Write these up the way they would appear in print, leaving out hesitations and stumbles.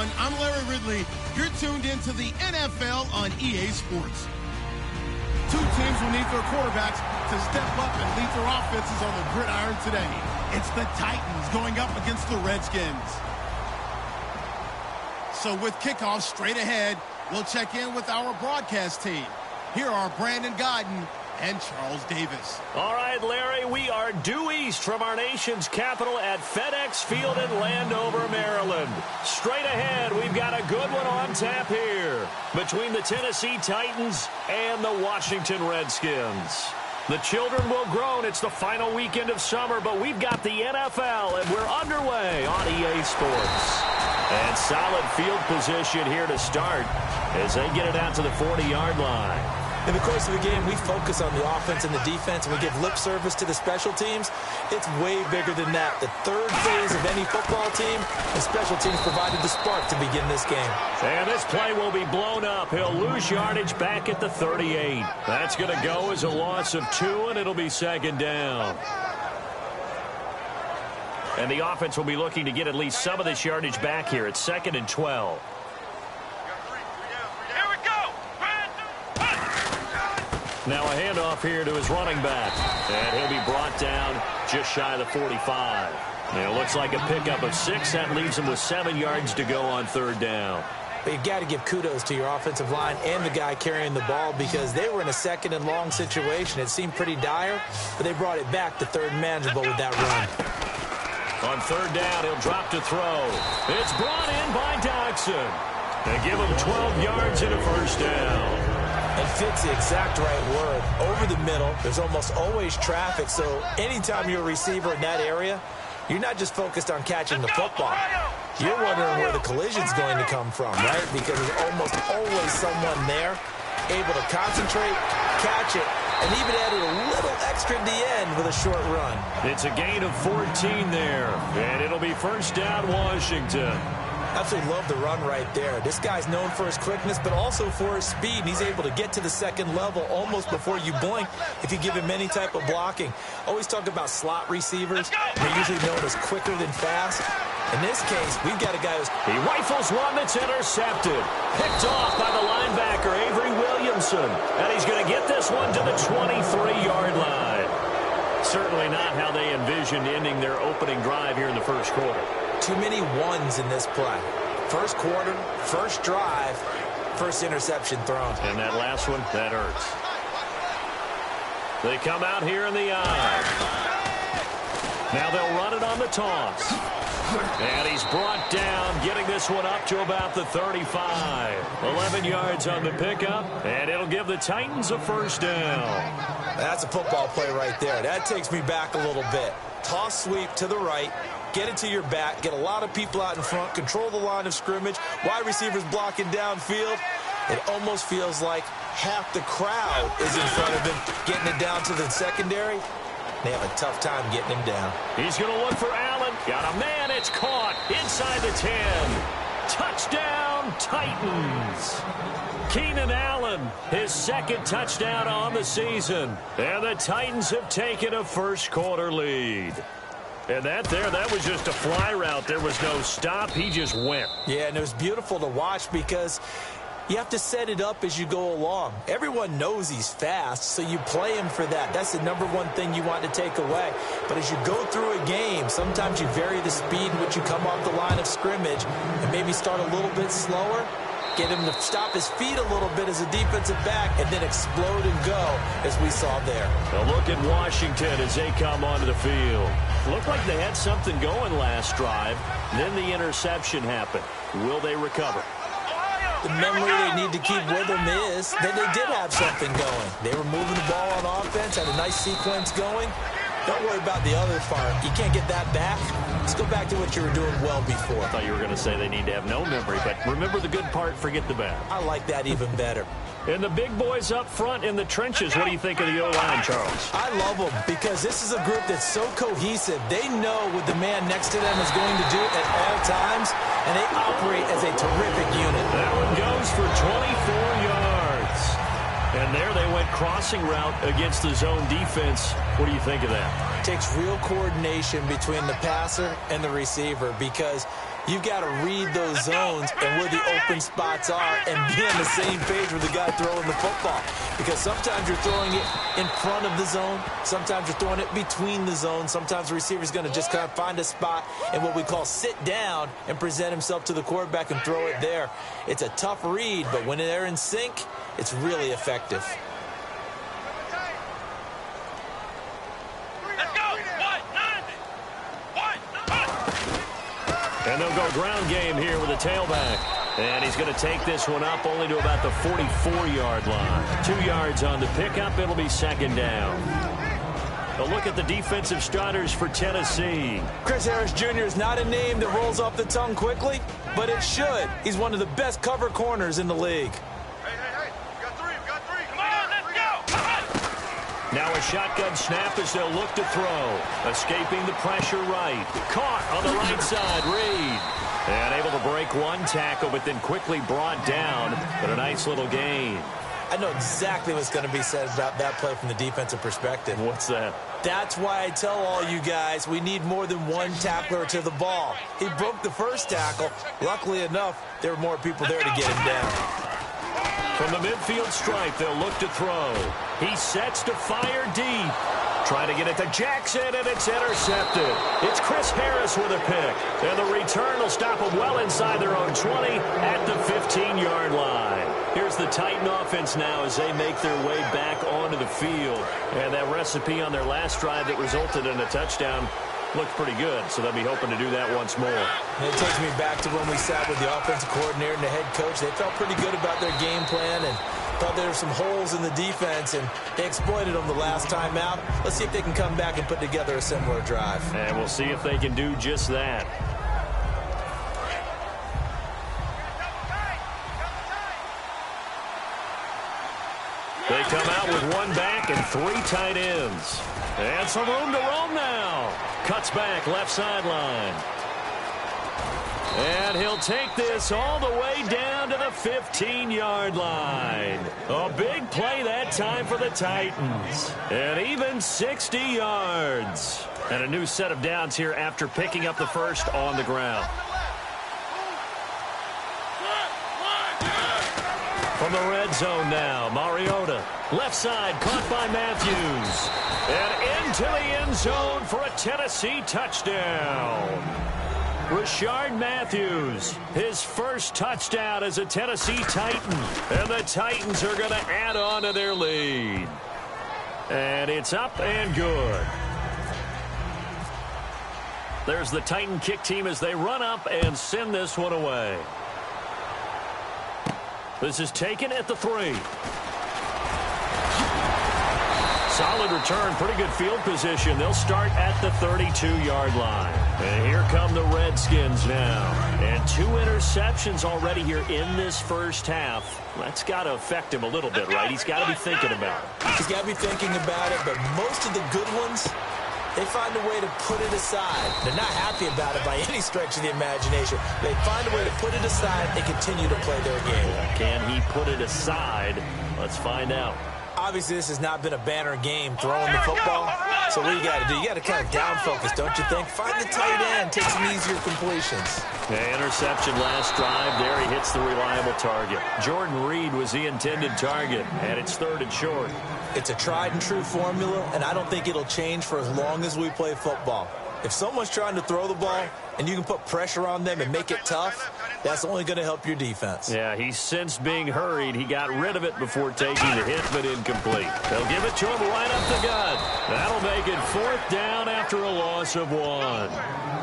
everyone. I'm Larry Ridley. You're tuned into the NFL on EA Sports. Two teams will need their quarterbacks to step up and lead their offenses on the gridiron today. It's the Titans going up against the Redskins. So with kickoff straight ahead, we'll check in with our broadcast team. Here are Brandon Godden and Charles Davis. All right, Larry, we are due east from our nation's capital at FedEx Field in Landover, Maryland. Straight ahead, we've got a good one on tap here between the Tennessee Titans and the Washington Redskins. The children will groan. It's the final weekend of summer, but we've got the NFL, and we're underway on EA Sports. And solid field position here to start as they get it out to the 40-yard line. In the course of the game, we focus on the offense and the defense, and we give lip service to the special teams. It's way bigger than that. The third phase of any football team, the special teams provided the spark to begin this game. And this play will be blown up. He'll lose yardage back at the 38. That's going to go as a loss of 2, and it'll be second down. And the offense will be looking to get at least some of this yardage back here. It's 2nd and 12. Now a handoff here to his running back. And he'll be brought down just shy of the 45. And it looks like a pickup of 6. That leaves him with 7 yards to go on third down. But you've got to give kudos to your offensive line and the guy carrying the ball because they were in a 2nd and long situation. It seemed pretty dire, but they brought it back to 3rd and manageable with that run. On third down, he'll drop to throw. It's brought in by Dodson. They give him 12 yards and a first down. And fits the exact right word. Over the middle, there's almost always traffic, so anytime you're a receiver in that area, you're not just focused on catching the football. You're wondering where the collision's going to come from, right? Because there's almost always someone there able to concentrate, catch it, and even added a little extra at the end with a short run. It's a gain of 14 there, and it'll be first down Washington. Absolutely love the run right there. This guy's known for his quickness, but also for his speed. And he's able to get to the second level almost before you blink if you give him any type of blocking. Always talk about slot receivers. They're usually known as quicker than fast. In this case, we've got a guy who's... He rifles one that's intercepted. Picked off by the linebacker, Avery Williamson. And he's going to get this one to the 23-yard line. Certainly not how they envisioned ending their opening drive here in the first quarter. Too many ones in this play. First quarter, first drive, first interception thrown. And that last one, that hurts. They come out here in the eye. Now they'll run it on the toss. And he's brought down, getting this one up to about the 35. 11 yards on the pickup, and it'll give the Titans a first down. That's a football play right there. That takes me back a little bit. Toss sweep to the right. Get it to your back, get a lot of people out in front, control the line of scrimmage, wide receivers blocking downfield. It almost feels like half the crowd is in front of him, getting it down to the secondary. They have a tough time getting him down. He's going to look for Allen. Got a man, it's caught inside the 10. Touchdown, Titans. Keenan Allen, his second touchdown on the season. And the Titans have taken a first quarter lead. And that was just a fly route. There was no stop. He just went. Yeah, and it was beautiful to watch because you have to set it up as you go along. Everyone knows he's fast, so you play him for that. That's the number one thing you want to take away. But as you go through a game, sometimes you vary the speed in which you come off the line of scrimmage and maybe start a little bit slower. Get him to stop his feet a little bit as a defensive back and then explode and go, as we saw there. A look at Washington as they come onto the field. Looked like they had something going last drive. Then the interception happened. Will they recover? The memory they need to keep with them is that they did have something going. They were moving the ball on offense, had a nice sequence going. Don't worry about the other part. You can't get that back. Let's go back to what you were doing well before. I thought you were going to say they need to have no memory, but remember the good part, forget the bad. I like that even better. And the big boys up front in the trenches, what do you think of the O-line, Charles? I love them because this is a group that's so cohesive. They know what the man next to them is going to do at all times, and they operate as a terrific unit. That one goes for 24 yards. And there they went crossing route against the zone defense. What do you think of that? It takes real coordination between the passer and the receiver because You've got to read those zones and where the open spots are and be on the same page with the guy throwing the football. Because sometimes you're throwing it in front of the zone. Sometimes you're throwing it between the zones. Sometimes the receiver's going to just kind of find a spot and what we call sit down and present himself to the quarterback and throw it there. It's a tough read, but when they're in sync, it's really effective. And they'll go ground game here with a tailback. And he's going to take this one up only to about the 44-yard line. 2 yards on the pickup. It'll be second down. A look at the defensive starters for Tennessee. Chris Harris Jr. is not a name that rolls off the tongue quickly, but it should. He's one of the best cover corners in the league. Now a shotgun snap as they'll look to throw. Escaping the pressure right. Caught on the right side. Reed. And able to break one tackle, but then quickly brought down. But a nice little gain. I know exactly what's going to be said about that play from the defensive perspective. What's that? That's why I tell all you guys we need more than one tackler to the ball. He broke the first tackle. Luckily enough, there were more people there to get him down. From the midfield stripe, they'll look to throw. He sets to fire deep. Trying to get it to Jackson, and it's intercepted. It's Chris Harris with a pick. And the return will stop them well inside their own 20 at the 15-yard line. Here's the Titan offense now as they make their way back onto the field. And that recipe on their last drive that resulted in a touchdown looked pretty good, so they'll be hoping to do that once more. And it takes me back to when we sat with the offensive coordinator and the head coach. They felt pretty good about their game plan and thought there were some holes in the defense, and they exploited them the last time out. Let's see if they can come back and put together a similar drive. And we'll see if they can do just that. They come out with one back and 3 tight ends. And some room to roam now. Cuts back left sideline. And he'll take this all the way down to the 15-yard line. A big play that time for the Titans. And even 60 yards. And a new set of downs here after picking up the first on the ground. From the red zone now, Mariota. Left side, caught by Matthews. And into the end zone for a Tennessee touchdown. Rashard Matthews, his first touchdown as a Tennessee Titan. And the Titans are going to add on to their lead. And it's up and good. There's the Titan kick team as they run up and send this one away. This is taken at the 3. Solid return, pretty good field position. They'll start at the 32-yard line. And here come the Redskins now. And 2 interceptions already here in this first half. That's got to affect him a little bit, right? He's got to be thinking about it. He's got to be thinking about it, but most of the good ones, they find a way to put it aside. They're not happy about it by any stretch of the imagination. They find a way to put it aside and continue to play their game. Can he put it aside? Let's find out. Obviously, this has not been a banner game throwing the football. So what you got to do, you got to kind of down focus, don't you think? Find the tight end, take some easier completions. Yeah, interception last drive. There he hits the reliable target. Jordan Reed was the intended target, and it's 3rd and short. It's a tried and true formula, and I don't think it'll change for as long as we play football. If someone's trying to throw the ball and you can put pressure on them and make it tough, that's only going to help your defense. Yeah, he sensed being hurried. He got rid of it before taking the hit, but incomplete. They'll give it to him right up the gut. That'll make it 4th down after a loss of 1.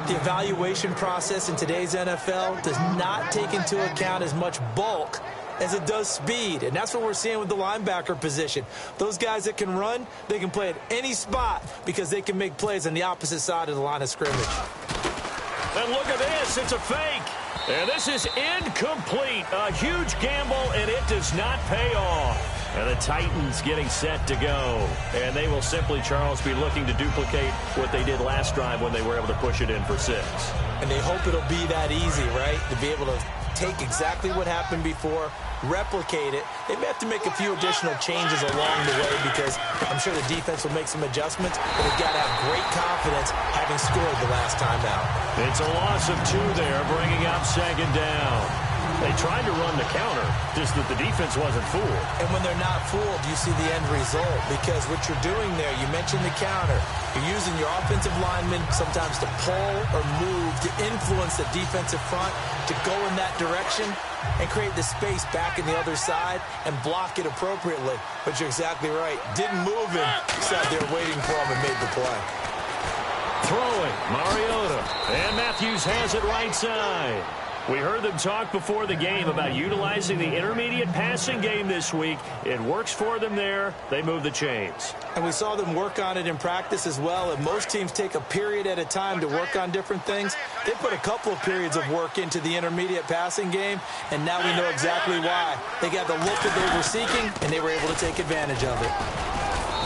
The evaluation process in today's NFL does not take into account as much bulk as it does speed, and that's what we're seeing with the linebacker position. Those guys that can run, they can play at any spot because they can make plays on the opposite side of the line of scrimmage. And look at this, it's a fake. And this is incomplete. A huge gamble, and it does not pay off. And the Titans getting set to go. And they will simply, Charles, be looking to duplicate what they did last drive when they were able to push it in for 6. And they hope it'll be that easy, right? To be able to take exactly what happened before, replicate it. They may have to make a few additional changes along the way because I'm sure the defense will make some adjustments, but they've got to have great confidence having having scored the last time out. It's a loss of 2 there, bringing up second down. They tried to run the counter, just that the defense wasn't fooled. And when they're not fooled, you see the end result, because what you're doing there, you mentioned the counter. You're using your offensive linemen sometimes to pull or move to influence the defensive front to go in that direction and create the space back in the other side and block it appropriately. But you're exactly right. Didn't move him. Sat there waiting for him and made the play. Throwing, Mariota. And Matthews has it right side. We heard them talk before the game about utilizing the intermediate passing game this week. It works for them there. They move the chains. And we saw them work on it in practice as well. And most teams take a period at a time to work on different things. They put a couple of periods of work into the intermediate passing game, and now we know exactly why. They got the look that they were seeking, and they were able to take advantage of it.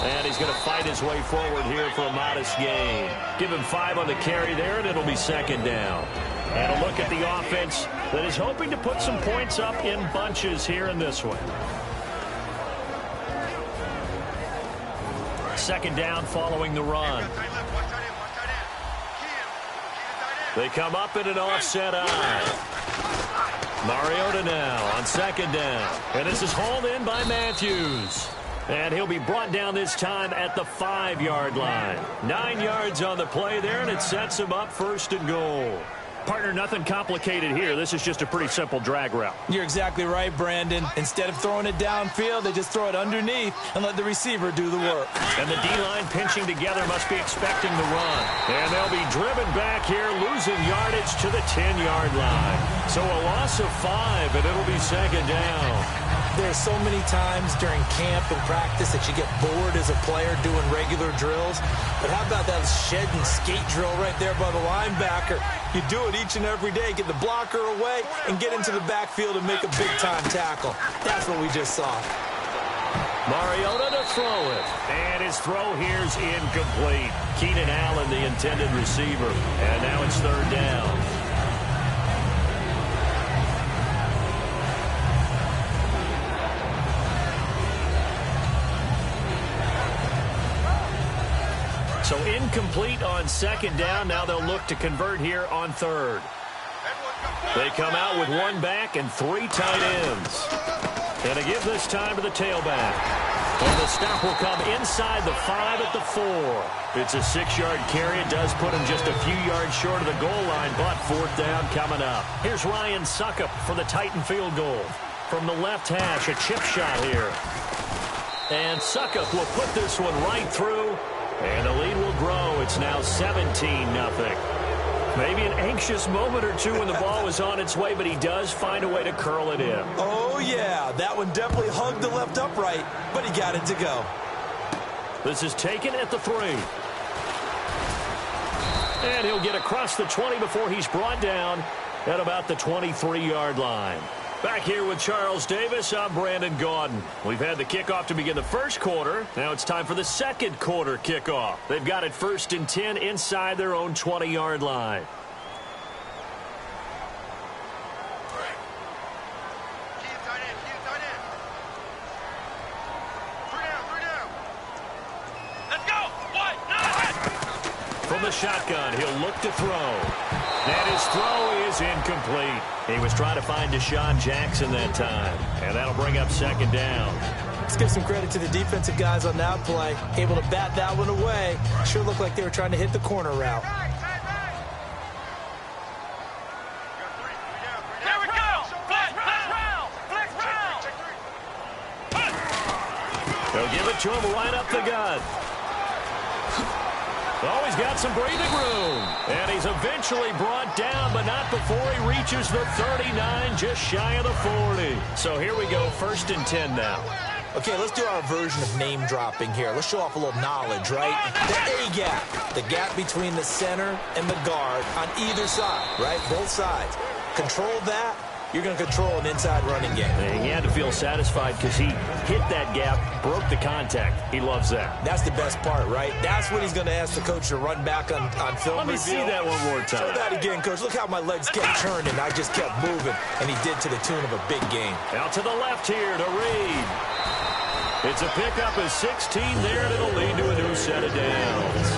And he's going to fight his way forward here for a modest gain. Give him 5 on the carry there, and it'll be second down. And a look at the offense that is hoping to put some points up in bunches here in this one. Second down following the run. They come up in an offset eye. Mariota now on second down. And this is hauled in by Matthews. And he'll be brought down this time at the 5-yard line. 9 yards on the play there, and it sets him up first and goal. Partner, nothing complicated here. This is just a pretty simple drag route. You're exactly right, Brandon. Instead of throwing it downfield, they just throw it underneath and let the receiver do the work. And the D-line pinching together must be expecting the run. And they'll be driven back here, losing yardage to the 10-yard line. So a loss of 5, and it'll be second down. There's so many times during camp and practice that you get bored as a player doing regular drills. But how about that shed and skate drill right there by the linebacker? You do it each and every day. Get the blocker away and get into the backfield and make a big-time tackle. That's what we just saw. Mariota to throw it. And his throw here's incomplete. Keenan Allen, the intended receiver. And now it's third down. So incomplete on second down. Now they'll look to convert here on third. They come out with 1 back and 3 tight ends. And they give this time to the tailback. And the stop will come inside the 5 at the 4. It's a 6-yard carry. It does put him just a few yards short of the goal line, but fourth down coming up. Here's Ryan Suckup for the Titan field goal. From the left hash, a chip shot here. And Suckup will put this one right through. And the lead will grow. It's now 17-0. Maybe an anxious moment or two when the ball was on its way, but he does find a way to curl it in. Oh, yeah. That one definitely hugged the left upright, but he got it to go. This is taken at the 3. And he'll get across the 20 before he's brought down at about the 23-yard line. Back here with Charles Davis, I'm Brandon Gaudin. We've had the kickoff to begin the first quarter. Now it's time for the second quarter kickoff. They've got it 1st and 10 inside their own 20-yard line. Let's go! From the shotgun, he'll look to throw. And his throw is incomplete. He was trying to find Deshaun Jackson that time. And that'll bring up second down. Let's give some credit to the defensive guys on that play. Able to bat that one away. Sure looked like they were trying to hit the corner route. There we go! Flex round! They'll give it to him right up the gut. Oh, he's got some breathing room. And he's eventually brought down, but not before he reaches the 39, just shy of the 40. So here we go, 1st and 10 now. Okay, let's do our version of name dropping here. Let's show off a little knowledge, right? The A-gap, the gap between the center and the guard on either side, right? Both sides. Control that. You're going to control an inside running game. And he had to feel satisfied because he hit that gap, broke the contact. He loves that. That's the best part, right? That's what he's going to ask the coach to run back on film. Let me see that one more time. Show that again, coach. Look how my legs kept turning. I just kept moving, and he did to the tune of a big game. Out to the left here to Reed. It's a pickup of 16 there, and it'll lead to a new set of downs.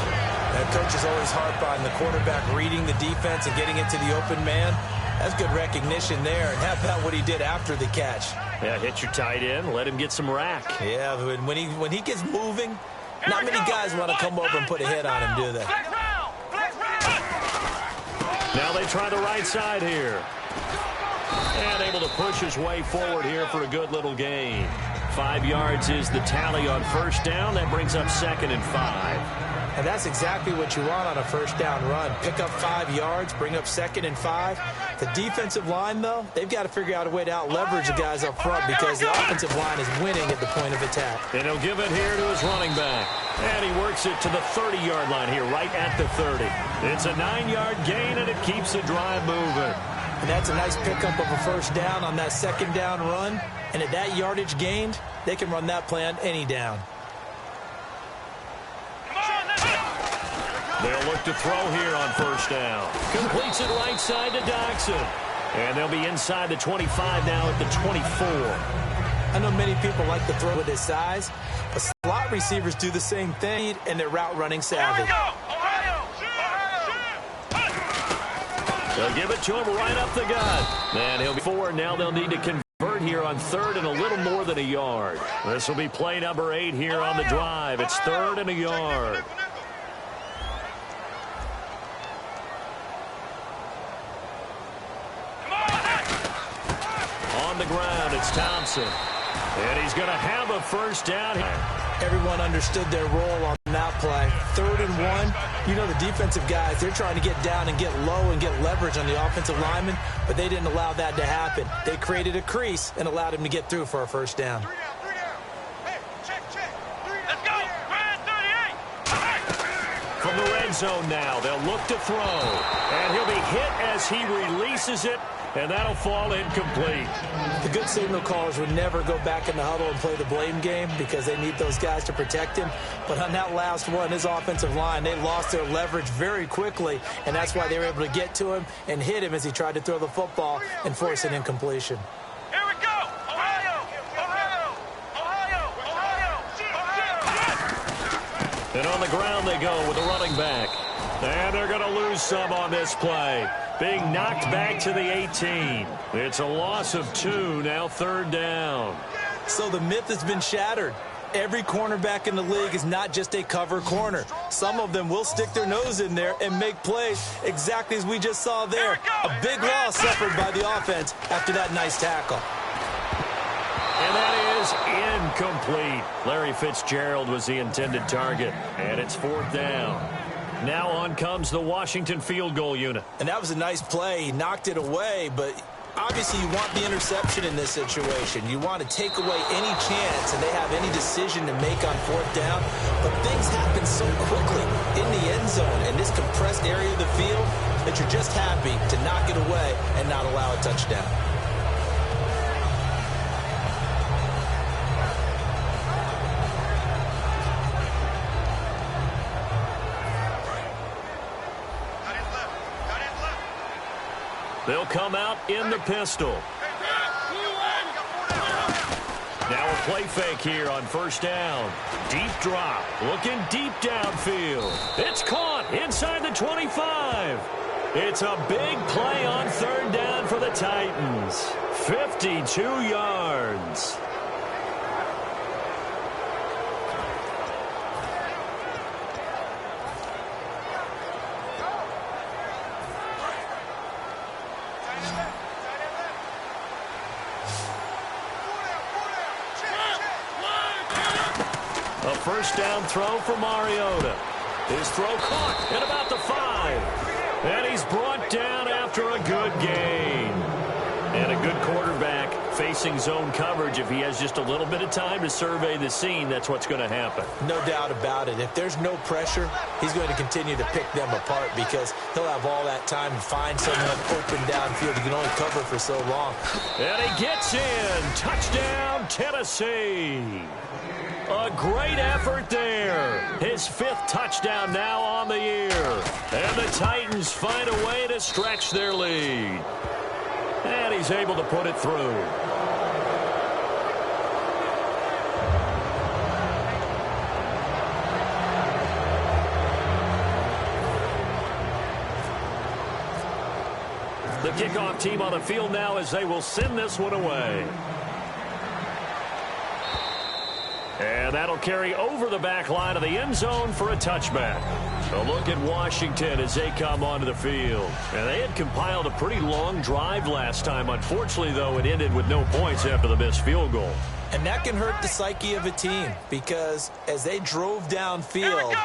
And coaches always harp on the quarterback reading the defense and getting into the open man. That's good recognition there. And how about what he did after the catch? Yeah, hit your tight end, let him get some rack. Yeah, when he gets moving, not many guys want to come over and put a hit on him, do they? Now they try the right side here. And able to push his way forward here for a good little gain. 5 yards is the tally on first down. That brings up 2nd and 5. And that's exactly what you want on a first down run. Pick up 5 yards, bring up 2nd and 5. The defensive line, though, they've got to figure out a way to out-leverage the guys up front because the offensive line is winning at the point of attack. And he'll give it here to his running back. And he works it to the 30-yard line here, right at the 30. It's a 9-yard gain, and it keeps the drive moving. And that's a nice pickup of a first down on that second down run. And at that yardage gained, they can run that play on any down. They'll look to throw here on first down. Completes it right side to Dodson. And they'll be inside the 25 now at the 24. I know many people like to throw with his size, but slot receivers do the same thing, and they're route running savvy. They'll give it to him right up the gut. And he'll be 4. Now they'll need to convert here on 3rd and a little more than a yard. This will be play number 8 here on the drive. It's 3rd and a yard. On the ground, it's Thompson. And he's going to have a first down. Everyone understood their role on that play. 3rd and 1. You know the defensive guys, they're trying to get down and get low and get leverage on the offensive lineman, but they didn't allow that to happen. They created a crease and allowed him to get through for a first down. Let's go. From the red zone now, they'll look to throw. And he'll be hit as he releases it. And that'll fall incomplete. The good signal callers would never go back in the huddle and play the blame game because they need those guys to protect him. But on that last one, his offensive line, they lost their leverage very quickly, and that's why they were able to get to him and hit him as he tried to throw the football and force an incompletion. Here we go. Ohio. And on the ground they go with the running back. And they're going to lose some on this play. Being knocked back to the 18. It's a loss of 2, now 3rd down. So the myth has been shattered. Every cornerback in the league is not just a cover corner. Some of them will stick their nose in there and make plays exactly as we just saw there. A big loss suffered by the offense after that nice tackle. And that is incomplete. Larry Fitzgerald was the intended target. And it's 4th down. Now on comes the Washington field goal unit. And that was a nice play. He knocked it away, but obviously you want the interception in this situation. You want to take away any chance and they have any decision to make on 4th down. But things happen so quickly in the end zone in this compressed area of the field that you're just happy to knock it away and not allow a touchdown. They'll come out in the pistol. Now a play fake here on first down. Deep drop. Looking deep downfield. It's caught inside the 25. It's a big play on 3rd down for the Titans. 52 yards. A first down throw for Mariota. His throw caught at about the 5. And he's brought down after a good gain. And a good quarterback facing zone coverage. If he has just a little bit of time to survey the scene, that's what's going to happen. No doubt about it. If there's no pressure, he's going to continue to pick them apart because he'll have all that time to find someone open downfield. He can only cover for so long. And he gets in. Touchdown, Tennessee. A great effort there. His 5th touchdown now on the year. And the Titans find a way to stretch their lead. And he's able to put it through. The kickoff team on the field now as they will send this one away. And that'll carry over the back line of the end zone for a touchback. A look at Washington as they come onto the field. And they had compiled a pretty long drive last time. Unfortunately, though, it ended with no points after the missed field goal. And that can hurt the psyche of a team because as they drove downfield,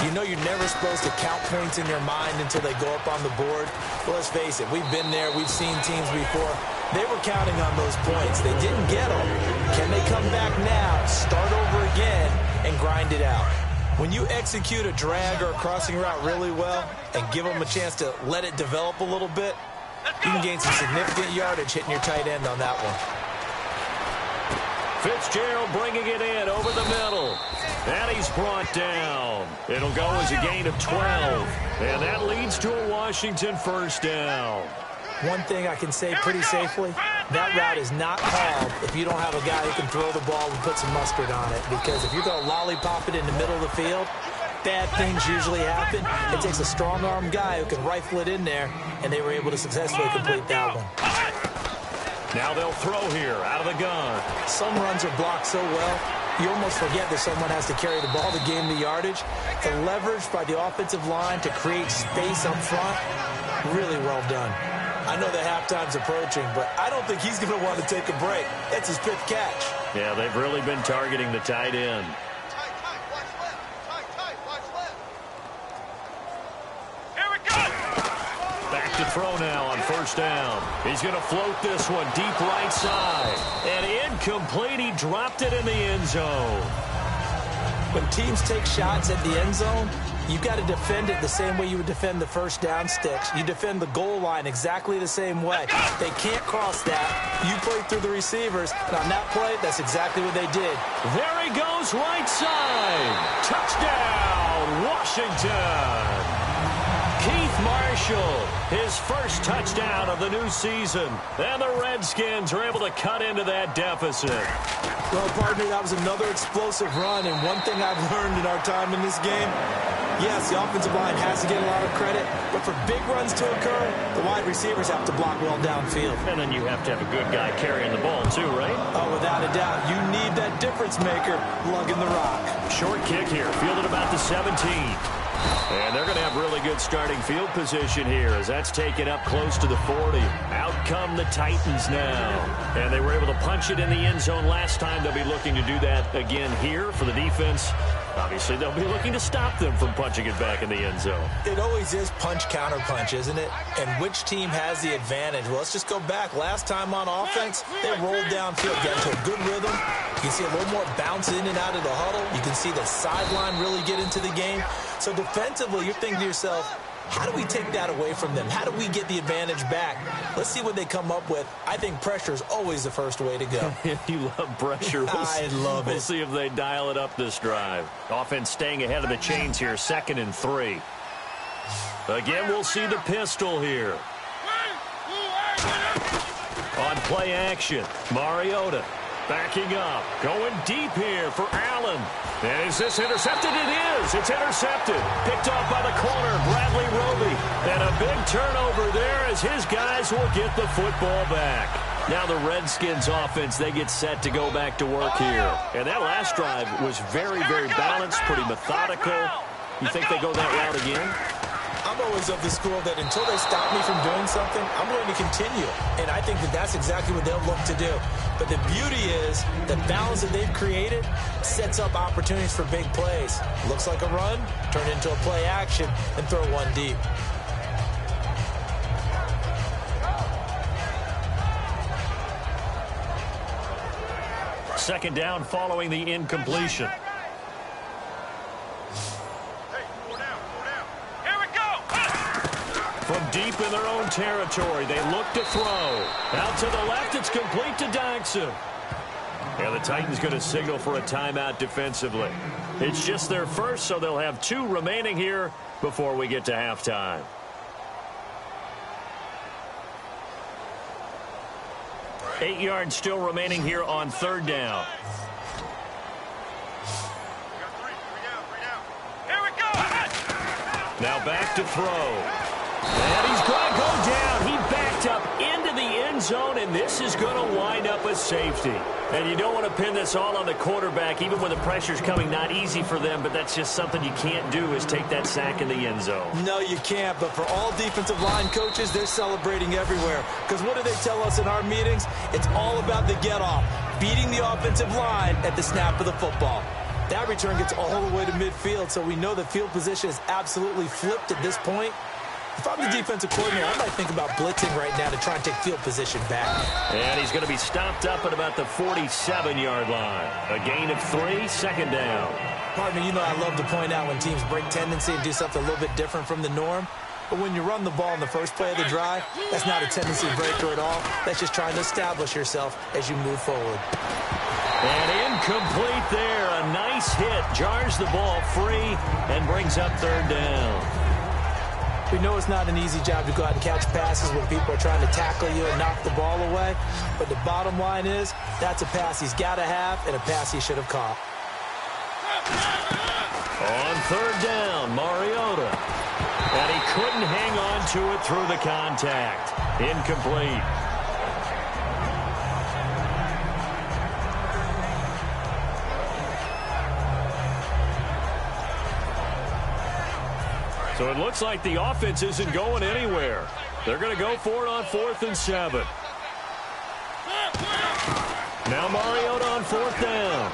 you know you're never supposed to count points in your mind until they go up on the board. But let's face it, we've been there. We've seen teams before. They were counting on those points. They didn't get them. Can they come back now, start over again, and grind it out? When you execute a drag or a crossing route really well and give them a chance to let it develop a little bit, you can gain some significant yardage hitting your tight end on that one. Fitzgerald bringing it in over the middle. And he's brought down. It'll go as a gain of 12. And that leads to a Washington first down. One thing I can say pretty safely, that route is not called if you don't have a guy who can throw the ball and put some mustard on it. Because if you're going to lollipop it in the middle of the field, bad things usually happen. It takes a strong-armed guy who can rifle it in there, and they were able to successfully complete that one. Now they'll throw here out of the gun. Some runs are blocked so well, you almost forget that someone has to carry the ball to gain the yardage. The leverage by the offensive line to create space up front, really well done. I know that halftime's approaching, but I don't think he's going to want to take a break. That's his fifth catch. Yeah, they've really been targeting the tight end. Back to throw now on first down. He's going to float this one deep right side. And incomplete. He dropped it in the end zone. When teams take shots at the end zone, you've got to defend it the same way you would defend the first down sticks. You defend the goal line exactly the same way. They can't cross that. You play through the receivers. And on that play, that's exactly what they did. There he goes right side. Touchdown, Washington. Keith Marshall, his first touchdown of the new season. And the Redskins are able to cut into that deficit. Well, partner, that was another explosive run. And one thing I've learned in our time in this game, yes, the offensive line has to get a lot of credit. But for big runs to occur, the wide receivers have to block well downfield. And then you have to have a good guy carrying the ball too, right? Oh, without a doubt. You need that difference maker lugging the rock. Short kick here, fielded about the 17. And they're going to have really good starting field position here as that's taken up close to the 40. Out come the Titans now. And they were able to punch it in the end zone last time. They'll be looking to do that again here for the defense. Obviously, they'll be looking to stop them from punching it back in the end zone. It always is punch-counter-punch, isn't it? And which team has the advantage? Well, let's just go back. Last time on offense, they rolled downfield, got into a good rhythm. You can see a little more bounce in and out of the huddle. You can see the sideline really get into the game. So defensively, you're thinking to yourself, how do we take that away from them? How do we get the advantage back? Let's see what they come up with. I think pressure is always the first way to go. You love pressure. I love it. We'll see if they dial it up this drive. Offense staying ahead of the chains here, 2nd and 3. Again, we'll see the pistol here. On play action, Mariota backing up, going deep here for Allen. And is this intercepted? It is. It's intercepted. Picked off by the corner, Bradley Roby. And a big turnover there as his guys will get the football back. Now the Redskins offense, they get set to go back to work here. And that last drive was very, very balanced, pretty methodical. You think they go that route again? I'm always of the school that until they stop me from doing something, I'm going to continue. And I think that that's exactly what they'll look to do. But the beauty is the balance that they've created sets up opportunities for big plays. Looks like a run, turn it into a play action, and throw one deep. Second down following the incompletion. From deep in their own territory, they look to throw. Out to the left, it's complete to Dykson. And the Titans going to signal for a timeout defensively. It's just their first, so they'll have 2 remaining here before we get to halftime. Eight yards still remaining here on 3rd down. Now back to throw. And he's going to go down. He backed up into the end zone, and this is going to wind up a safety. And you don't want to pin this all on the quarterback, even when the pressure's coming. Not easy for them, but that's just something you can't do is take that sack in the end zone. No, you can't. But for all defensive line coaches, they're celebrating everywhere. Because what do they tell us in our meetings? It's all about the get-off, beating the offensive line at the snap of the football. That return gets all the way to midfield, so we know the field position is absolutely flipped at this point. If I'm the defensive coordinator, I might think about blitzing right now to try and take field position back. And he's going to be stopped up at about the 47-yard line. A gain of 3, second down. Partner, you know I love to point out when teams break tendency and do something a little bit different from the norm. But when you run the ball in the first play of the drive, that's not a tendency breaker at all. That's just trying to establish yourself as you move forward. And incomplete there. A nice hit. Jars the ball free and brings up third down. We know it's not an easy job to go out and catch passes when people are trying to tackle you and knock the ball away. But the bottom line is, that's a pass he's got to have and a pass he should have caught. On third down, Mariota. And he couldn't hang on to it through the contact. Incomplete. So it looks like the offense isn't going anywhere. They're going to go for it on 4th and 7. Now Mariota on 4th down.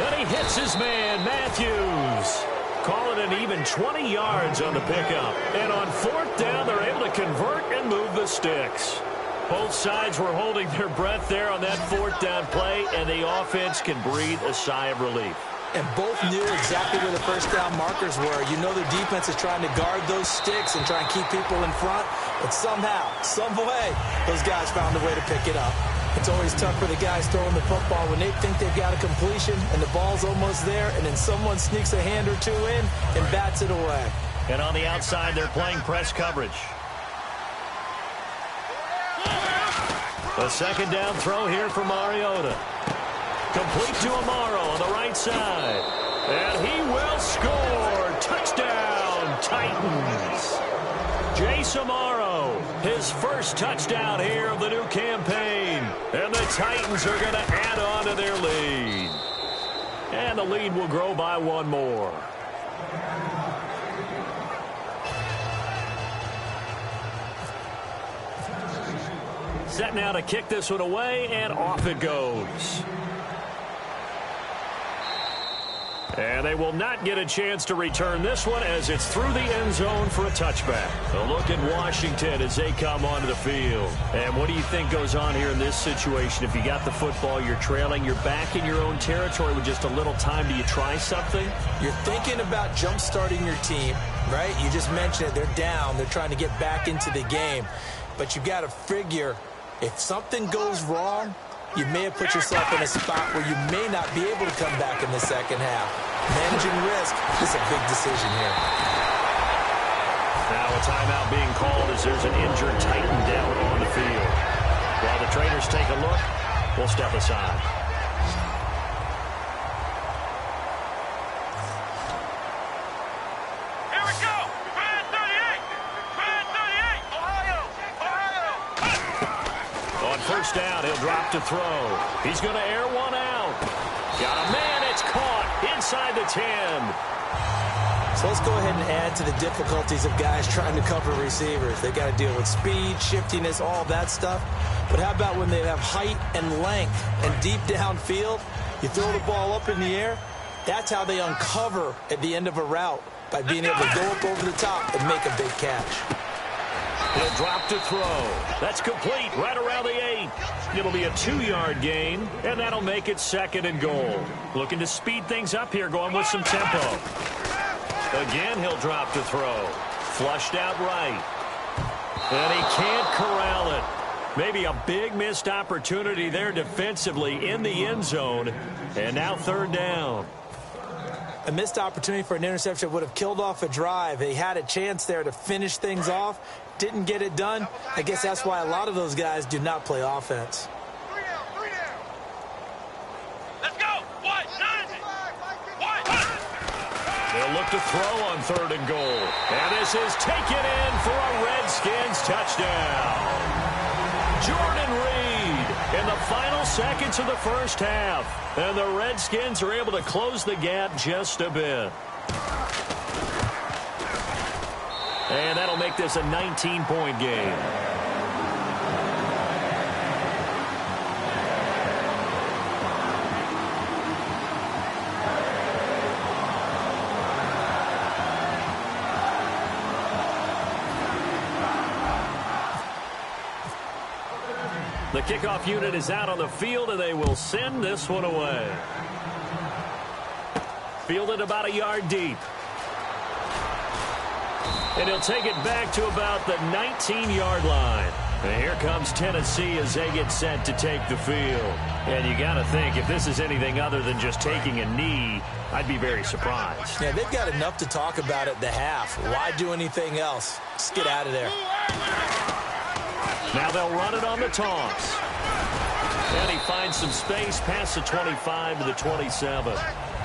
And he hits his man, Matthews. Call it an even 20 yards on the pickup. And on 4th down, they're able to convert and move the sticks. Both sides were holding their breath there on that 4th down play, and the offense can breathe a sigh of relief. And both knew exactly where the first down markers were. You know the defense is trying to guard those sticks and try and keep people in front. But somehow, some way, those guys found a way to pick it up. It's always tough for the guys throwing the football when they think they've got a completion and the ball's almost there, and then someone sneaks a hand or two in and bats it away. And on the outside, they're playing press coverage. A second down throw here for Mariota. Complete to Amaro on the right side. And he will score. Touchdown, Titans. Jace Amaro, his first touchdown here of the new campaign. And the Titans are going to add on to their lead. And the lead will grow by one more. Set now to kick this one away, and off it goes. And they will not get a chance to return this one as it's through the end zone for a touchback. A look at Washington as they come onto the field. And what do you think goes on here in this situation? If you got the football, you're trailing, you're back in your own territory with just a little time. Do you try something? You're thinking about jump-starting your team, right? You just mentioned it. They're down. They're trying to get back into the game. But you've got to figure if something goes wrong, you may have put yourself in a spot where you may not be able to come back in the second half. Managing risk is a big decision here. Now a timeout being called as there's an injured Titan down on the field. While the trainers take a look, we'll step aside. Here we go. Man 38. Man 38. Ohio. On first down, he'll drop to throw. He's going to air one out. Got a man. It's caught inside the 10. So let's go ahead and add to the difficulties of guys trying to cover receivers. They got to deal with speed, shiftiness, all that stuff. But how about when they have height and length and deep downfield? You throw the ball up in the air. That's how they uncover at the end of a route, by being able to go up over the top and make a big catch. He'll drop to throw. That's complete right around the 8. It'll be a 2-yard gain, and that'll make it 2nd and goal. Looking to speed things up here, going with some tempo. Again, he'll drop to throw. Flushed out right. And he can't corral it. Maybe a big missed opportunity there defensively in the end zone. And now 3rd down. A missed opportunity for an interception would have killed off a drive. He had a chance there to finish things off. Didn't get it done. I guess that's why a lot of those guys do not play offense. 3 down. Let's go. What? 90. What? They'll look to throw on 3rd and goal. And this is taken in for a red touchdown. Jordan Reed in the final seconds of the first half. And the Redskins are able to close the gap just a bit. And that'll make this a 19-point game. The kickoff unit is out on the field, and they will send this one away. Fielded about a yard deep. And he'll take it back to about the 19-yard line. And here comes Tennessee as they get set to take the field. And you got to think, if this is anything other than just taking a knee, I'd be very surprised. Yeah, they've got enough to talk about at the half. Why do anything else? Just get out of there. Now they'll run it on the toss. And he finds some space past the 25 to the 27.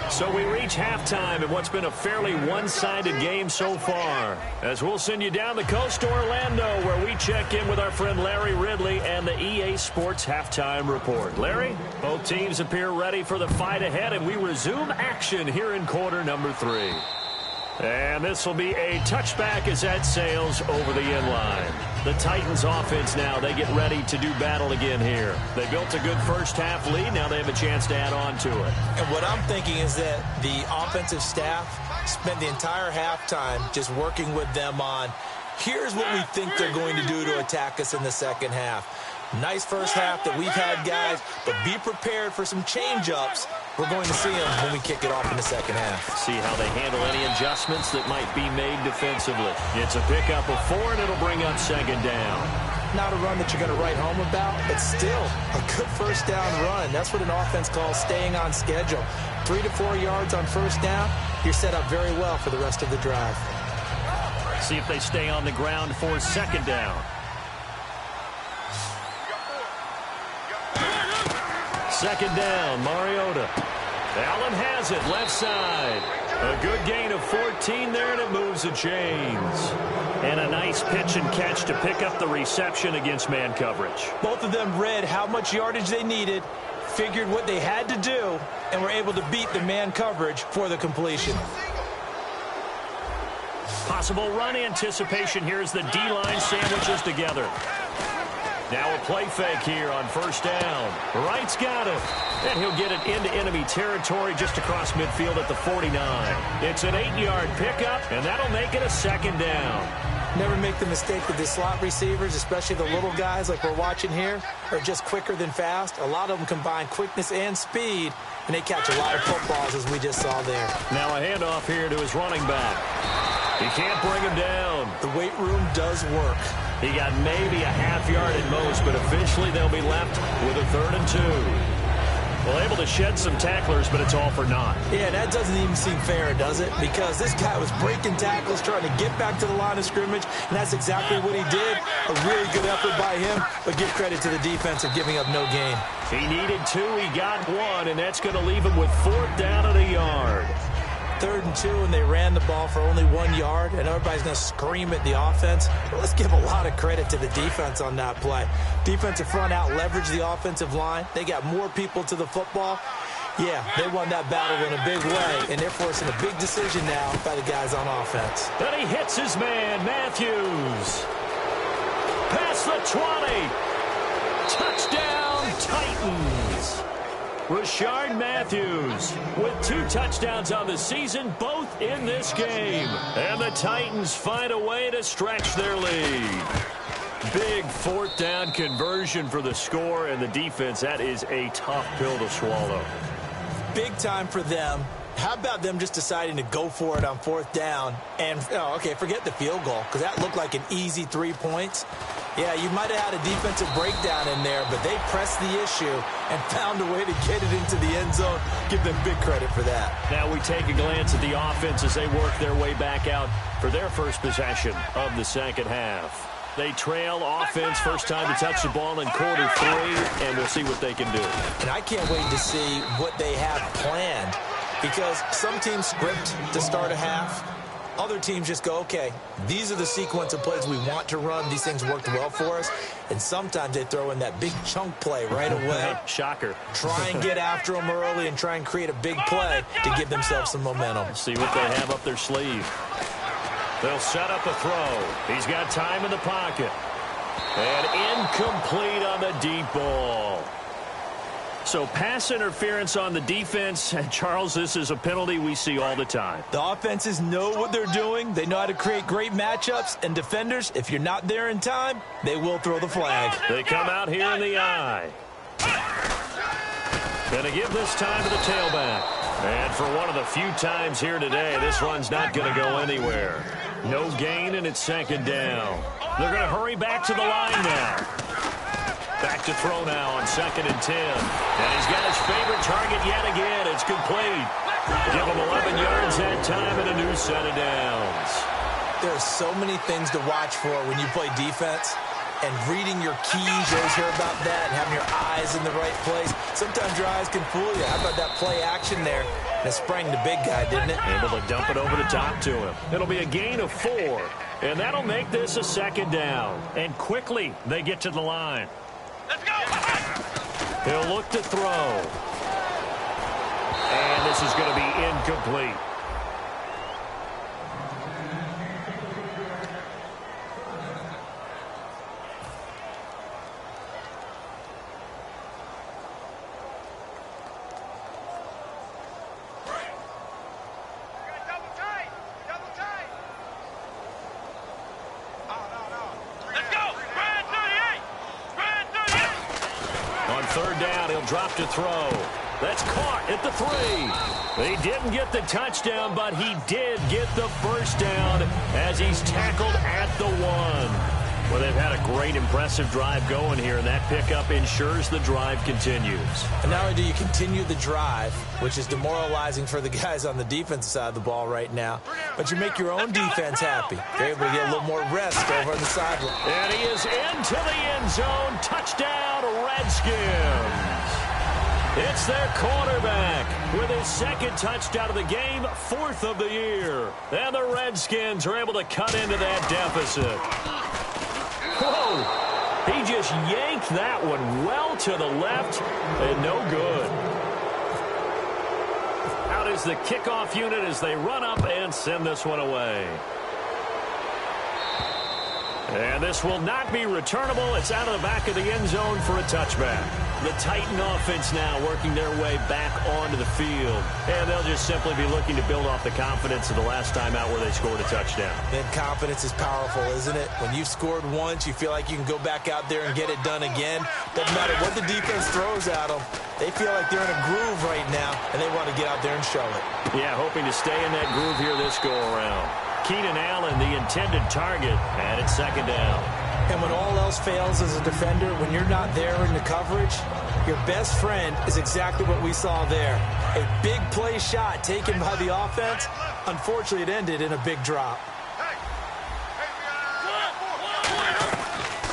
So we reach halftime in what's been a fairly one-sided game so far. As we'll send you down the coast to Orlando, where we check in with our friend Larry Ridley and the EA Sports Halftime Report. Larry, both teams appear ready for the fight ahead, and we resume action here in quarter number 3. And this will be a touchback as that sails over the end line. The Titans offense now, they get ready to do battle again here. They built a good first half lead. Now they have a chance to add on to it. And what I'm thinking is that the offensive staff spent the entire halftime just working with them on, here's what we think they're going to do to attack us in the second half. Nice first half that we've had, guys, but be prepared for some change-ups. We're going to see them when we kick it off in the second half. See how they handle any adjustments that might be made defensively. It's a pickup of 4, and it'll bring up second down. Not a run that you're going to write home about, but still a good first down run. That's what an offense calls staying on schedule. 3 to 4 yards on first down, you're set up very well for the rest of the drive. See if they stay on the ground for second down. Second down, Mariota. Allen has it, left side. A good gain of 14 there, and it moves the chains. And a nice pitch and catch to pick up the reception against man coverage. Both of them read how much yardage they needed, figured what they had to do, and were able to beat the man coverage for the completion. Possible run anticipation here as the D-line sandwiches together. Now a play fake here on first down. Wright's got it. And he'll get it into enemy territory just across midfield at the 49. It's an 8-yard pickup, and that'll make it a second down. Never make the mistake that the slot receivers, especially the little guys like we're watching here, are just quicker than fast. A lot of them combine quickness and speed, and they catch a lot of footballs, as we just saw there. Now a handoff here to his running back. He can't bring him down. The weight room does work. He got maybe a half yard at most, but officially they'll be left with a 3rd and 2. Well, able to shed some tacklers, but it's all for naught. Yeah, that doesn't even seem fair, does it? Because this guy was breaking tackles, trying to get back to the line of scrimmage, and that's exactly what he did. A really good effort by him, but give credit to the defense of giving up no gain. He needed 2, he got 1, and that's going to leave him with 4th down at a yard. 3rd and 2, and they ran the ball for only 1 yard, and everybody's going to scream at the offense. Well, let's give a lot of credit to the defense on that play. Defensive front out leveraged the offensive line. They got more people to the football. Yeah, they won that battle in a big way, and they're forcing a big decision now by the guys on offense. Then he hits his man, Matthews. Past the 20. Touchdown, Titans. Rashard Matthews with 2 touchdowns on the season, both in this game. And the Titans find a way to stretch their lead. Big 4th down conversion for the score, and the defense, that is a tough pill to swallow. Big time for them. How about them just deciding to go for it on 4th down? And, okay, forget the field goal, because that looked like an easy 3 points. Yeah, you might have had a defensive breakdown in there, but they pressed the issue and found a way to get it into the end zone. Give them big credit for that. Now we take a glance at the offense as they work their way back out for their first possession of the second half. They trail offense, first time to touch the ball in quarter 3, and we'll see what they can do. And I can't wait to see what they have planned, because some teams script to start a half. Other teams just go, okay, these are the sequence of plays we want to run. These things worked well for us. And sometimes they throw in that big chunk play right away. Shocker. Try and get after them early and try and create a big play to give themselves some momentum. See what they have up their sleeve. They'll set up a throw. He's got time in the pocket. And incomplete on the deep ball. So pass interference on the defense. And Charles, this is a penalty we see all the time. The offenses know what they're doing. They know how to create great matchups. And defenders, if you're not there in time, they will throw the flag. They come out here in the eye. Going to give this time to the tailback. And for one of the few times here today, this run's not going to go anywhere. No gain, and it's second down. They're going to hurry back to the line now. Back to throw now on 2nd and 10. And he's got his favorite target yet again. It's complete. Give him 11 yards that time and a new set of downs. There are so many things to watch for when you play defense. And reading your keys, you always hear about that, and having your eyes in the right place. Sometimes your eyes can fool you. How about that play action there? And it sprang the big guy, didn't it? Able to dump it over the top to him. It'll be a gain of 4. And that'll make this a second down. And quickly, they get to the line. Let's go! He'll look to throw. And this is going to be incomplete. Drop to throw. That's caught at the 3. He didn't get the touchdown, but he did get the first down as he's tackled at the 1. Well, they've had a great, impressive drive going here, and that pickup ensures the drive continues. And not only do you continue the drive, which is demoralizing for the guys on the defensive side of the ball right now, but you make your own defense happy. They're able to get a little more rest over on the sideline. And he is into the end zone. Touchdown, Redskins. It's their quarterback with his 2nd touchdown of the game, 4th of the year. And the Redskins are able to cut into that deficit. Whoa! He just yanked that one well to the left and no good. Out is the kickoff unit as they run up and send this one away. And this will not be returnable. It's out of the back of the end zone for a touchback. The Titan offense now working their way back onto the field. And they'll just simply be looking to build off the confidence of the last time out where they scored a touchdown. And confidence is powerful, isn't it? When you've scored once, you feel like you can go back out there and get it done again. Doesn't matter what the defense throws at them. They feel like they're in a groove right now, and they want to get out there and show it. Yeah, hoping to stay in that groove here this go-around. Keenan Allen, the intended target, and it's 2nd down. And when all else fails as a defender, when you're not there in the coverage, your best friend is exactly what we saw there. A big play shot taken by the offense. Unfortunately, it ended in a big drop.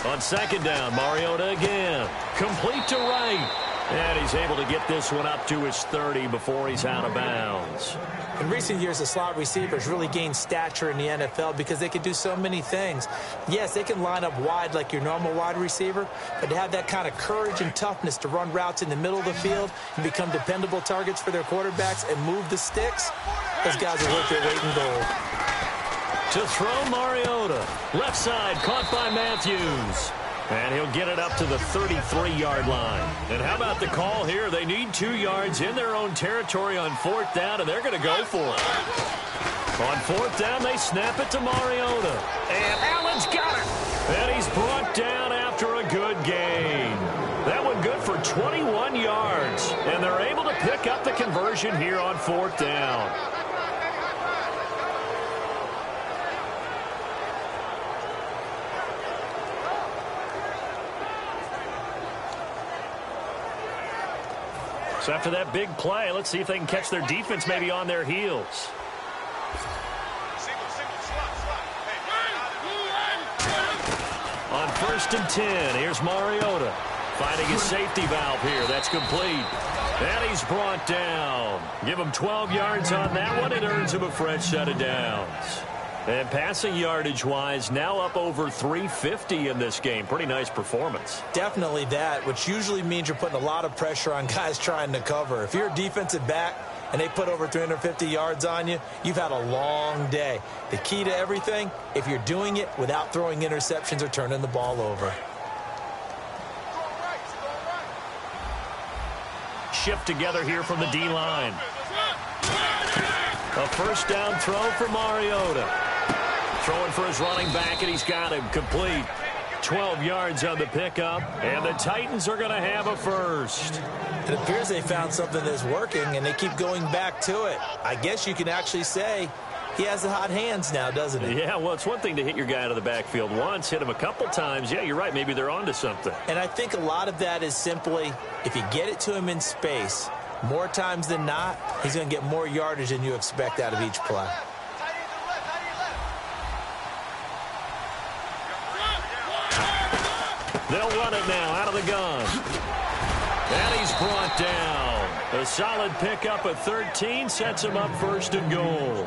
On 2nd down, Mariota again. Complete to right. And he's able to get this one up to his 30 before he's out of bounds. In recent years, the slot receivers really gained stature in the NFL because they can do so many things. Yes, they can line up wide like your normal wide receiver, but to have that kind of courage and toughness to run routes in the middle of the field and become dependable targets for their quarterbacks and move the sticks, those guys are worth their weight in gold. To throw Mariota. Left side, caught by Matthews. And he'll get it up to the 33-yard line. And how about the call here? They need 2 yards in their own territory on 4th down, and they're going to go for it. On 4th down, they snap it to Mariota. And Allen's got it. And he's brought down after a good gain. That one good for 21 yards. And they're able to pick up the conversion here on 4th down. So after that big play, let's see if they can catch their defense maybe on their heels. On 1st and 10, here's Mariota. Finding his safety valve here. That's complete. And he's brought down. Give him 12 yards on that one. It earns him a fresh set of downs. And passing yardage-wise, now up over 350 in this game. Pretty nice performance. Definitely that, which usually means you're putting a lot of pressure on guys trying to cover. If you're a defensive back and they put over 350 yards on you, you've had a long day. The key to everything, if you're doing it without throwing interceptions or turning the ball over. Shift together here from the D-line. A first down throw for Mariota. Throwing for his running back, and he's got him complete. 12 yards on the pickup, and the Titans are going to have a first. It appears they found something that's working, and they keep going back to it. I guess you can actually say he has the hot hands now, doesn't he? Yeah, well, it's one thing to hit your guy out of the backfield once, hit him a couple times. Yeah, you're right. Maybe they're onto something. And I think a lot of that is simply if you get it to him in space, more times than not, he's going to get more yardage than you expect out of each play. They'll run it now out of the gun. And he's brought down. A solid pickup at 13 sets him up first and goal.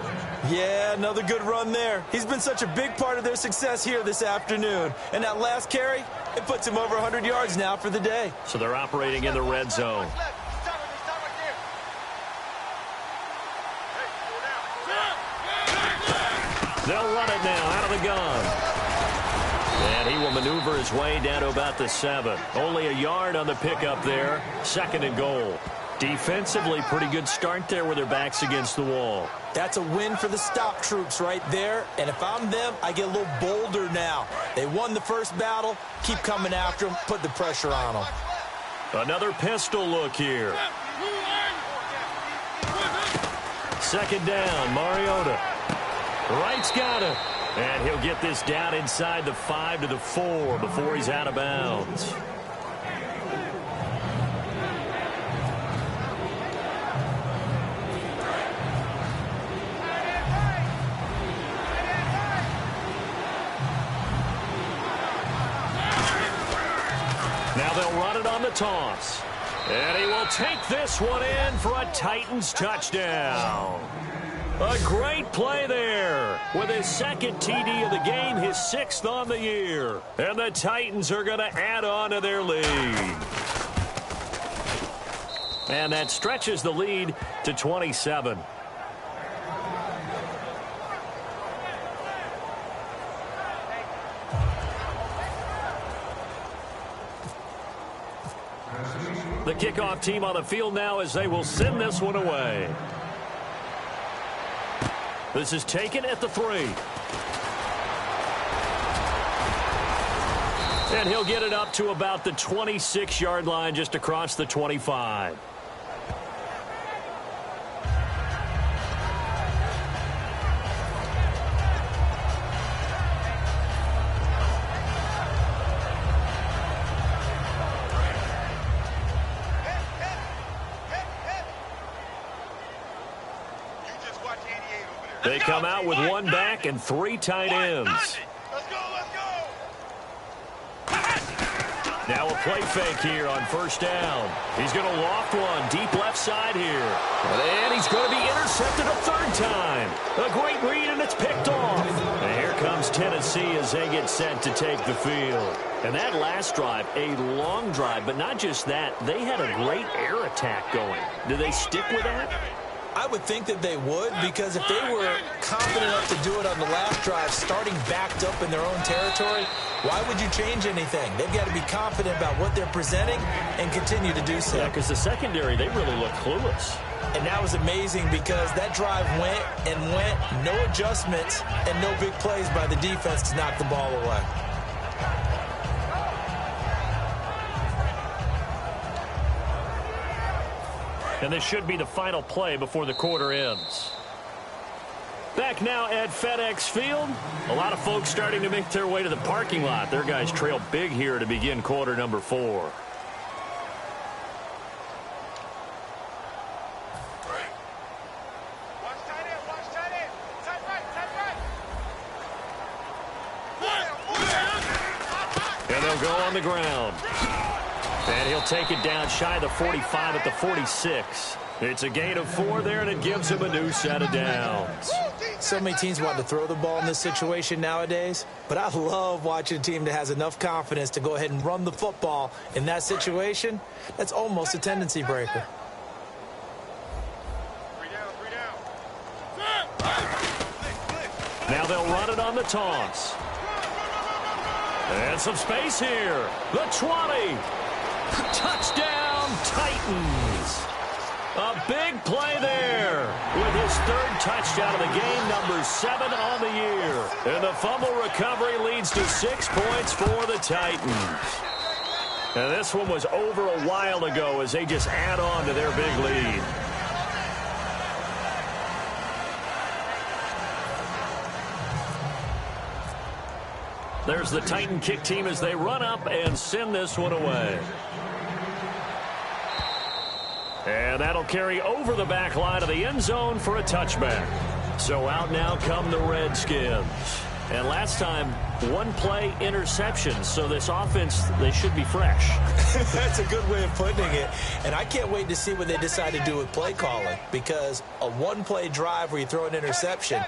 Yeah, another good run there. He's been such a big part of their success here this afternoon. And that last carry, it puts him over 100 yards now for the day. So they're operating in the red zone. They'll run it now out of the gun. And he will maneuver his way down to about the 7. Only a yard on the pickup there. Second and goal. Defensively, pretty good start there with their backs against the wall. That's a win for the stop troops right there. And if I'm them, I get a little bolder now. They won the first battle. Keep coming after them. Put the pressure on them. Another pistol look here. Second down, Mariota. Wright's got it. And he'll get this down inside the 5 to the 4 before he's out of bounds. Now they'll run it on the toss. And he will take this one in for a Titans touchdown. A great play there with his second TD of the game, his 6th on the year. And the Titans are going to add on to their lead. And that stretches the lead to 27. The kickoff team on the field now as they will send this one away. This is taken at the 3. And he'll get it up to about the 26-yard line just across the 25. They come out with one back and 3 tight ends. Let's go. Now a play fake here on first down. He's going to loft one deep left side here. And he's going to be intercepted a 3rd time. A great read, and it's picked off. And here comes Tennessee as they get set to take the field. And that last drive, a long drive, but not just that. They had a great air attack going. Do they stick with that? I would think that they would, because if they were confident enough to do it on the last drive, starting backed up in their own territory, why would you change anything? They've got to be confident about what they're presenting and continue to do so. Yeah, because the secondary, they really look clueless. And that was amazing because that drive went and went, no adjustments, and no big plays by the defense to knock the ball away. And this should be the final play before the quarter ends. Back now at FedEx Field. A lot of folks starting to make their way to the parking lot. Their guys trail big here to begin quarter number 4. And they'll go on the ground. And he'll take it down shy of the 45 at the 46. It's a gain of 4 there, and it gives him a new set of downs. So many teams want to throw the ball in this situation nowadays, but I love watching a team that has enough confidence to go ahead and run the football in that situation. That's almost a tendency breaker. Now they'll run it on the toss. And some space here. The 20. Touchdown, Titans. A big play there with his third touchdown of the game, number 7 on the year. And the fumble recovery leads to 6 points for the Titans. And this one was over a while ago as they just add on to their big lead. There's the Titan kick team as they run up and send this one away. And that'll carry over the back line of the end zone for a touchback. So out now come the Redskins. And last time, one play interception. So this offense, they should be fresh. That's a good way of putting it. And I can't wait to see what they decide to do with play calling. Because a one-play drive where you throw an interception,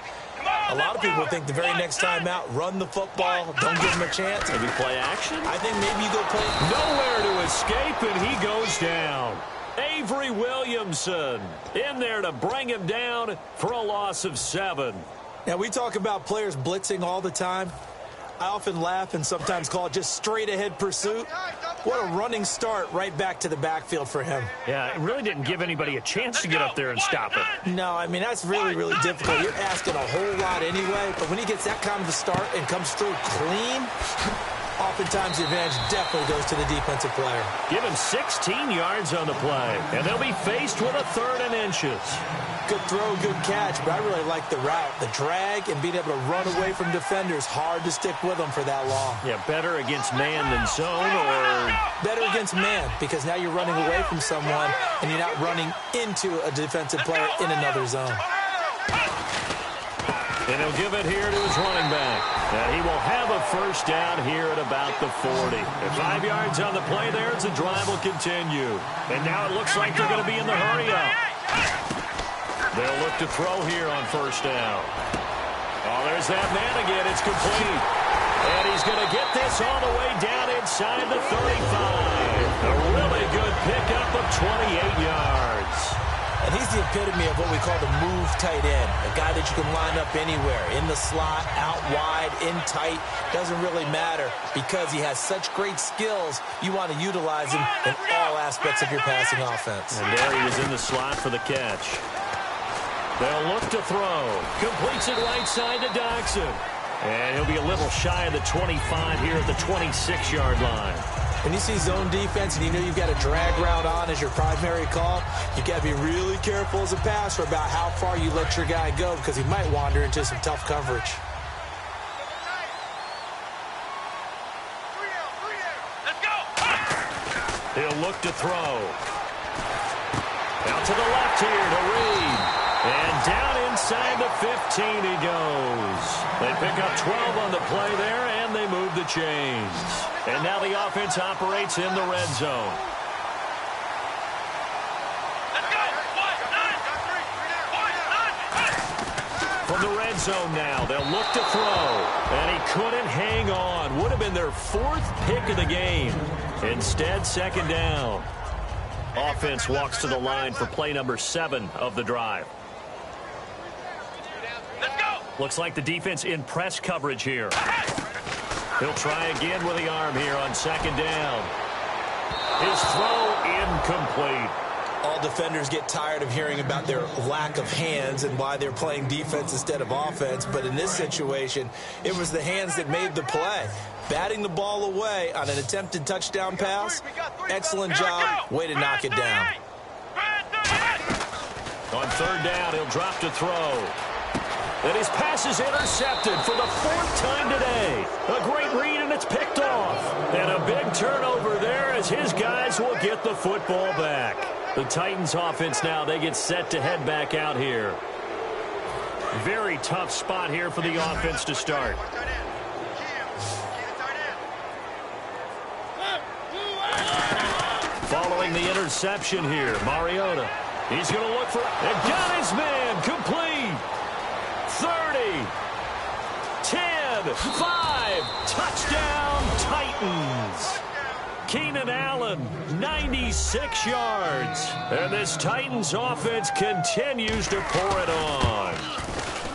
a lot of people think the very next time out, run the football, don't give them a chance. Maybe play action? I think maybe you go play. Nowhere to escape, and he goes down. Avery Williamson in there to bring him down for a loss of 7. Now, we talk about players blitzing all the time. I often laugh and sometimes call it just straight-ahead pursuit. What a running start right back to the backfield for him. Yeah, it really didn't give anybody a chance to get up there and stop it. No, I mean, that's really, really difficult. You're asking a whole lot anyway, but when he gets that kind of a start and comes through clean, oftentimes the advantage definitely goes to the defensive player. Give him 16 yards on the play, and they'll be faced with a 3rd and inches. Good throw, good catch, but I really like the route. The drag and being able to run away from defenders, hard to stick with them for that long. Yeah, better against man than zone, or better against man, because now you're running away from someone and you're not running into a defensive player in another zone. And he'll give it here to his running back. And he will have a first down here at about the 40. And 5 yards on the play there as the drive will continue. And now it looks like they're going to be in the hurry-up. They'll look to throw here on first down. Oh, there's that man again. It's complete. And he's going to get this all the way down inside the 35. A really good pickup of 28 yards. And he's the epitome of what we call the move tight end, a guy that you can line up anywhere, in the slot, out wide, in tight, doesn't really matter because he has such great skills. You want to utilize him in all aspects of your passing offense. And there he was in the slot for the catch. They'll look to throw. Completes it right side to Doxson. And he'll be a little shy of the 25 here at the 26-yard line. When you see zone defense and you know you've got a drag route on as your primary call, you've got to be really careful as a passer about how far you let your guy go because he might wander into some tough coverage. Let's go. He'll look to throw. Out to the left here to Reed. And down inside the 15 he goes. They pick up 12 on the play there, and they move the chains. And now the offense operates in the red zone. Let's go. From the red zone now, they'll look to throw. And he couldn't hang on. Would have been their 4th pick of the game. Instead, second down. Offense walks to the line for play number 7 of the drive. Let's go. Looks like the defense in press coverage here. He'll try again with the arm here on second down. His throw incomplete. All defenders get tired of hearing about their lack of hands and why they're playing defense instead of offense. But in this situation, it was the hands that made the play. Batting the ball away on an attempted touchdown pass. Excellent job. Way to knock it down. On third down, he'll drop to throw. And his pass is intercepted for the 4th time today. A great read, and it's picked off. And a big turnover there as his guys will get the football back. The Titans offense now, they get set to head back out here. Very tough spot here for the offense to start. Following the interception here, Mariota. He's going to look for, and got his man complete. 3rd 10, 5, touchdown Titans. Keenan Allen, 96 yards. And this Titans offense continues to pour it on.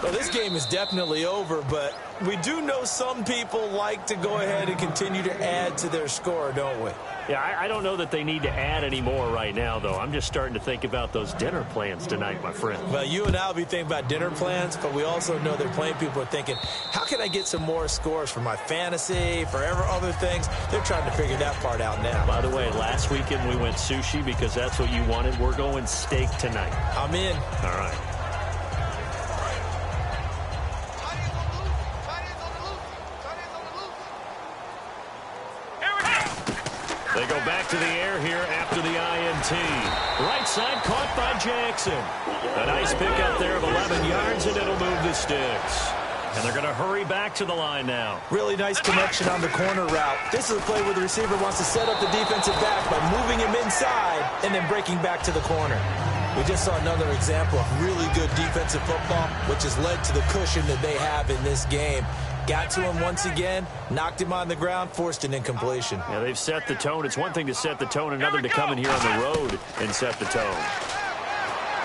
Well, this game is definitely over, but we do know some people like to go ahead and continue to add to their score, don't we? Yeah, I don't know that they need to add any more right now, though. I'm just starting to think about those dinner plans tonight, my friend. Well, you and I will be thinking about dinner plans, but we also know they're playing people are thinking, how can I get some more scores for my fantasy, for other things? They're trying to figure that part out now. By the way, last weekend we went sushi because that's what you wanted. We're going steak tonight. I'm in. All right. They go back to the air here after the INT. Right side caught by Jackson. A nice pickup there of 11 yards, and it'll move the sticks. And they're going to hurry back to the line now. Really nice connection on the corner route. This is a play where the receiver wants to set up the defensive back by moving him inside and then breaking back to the corner. We just saw another example of really good defensive football, which has led to the cushion that they have in this game. Got to him once again, knocked him on the ground, forced an incompletion. Yeah, they've set the tone. It's one thing to set the tone, another to come in here on the road and set the tone.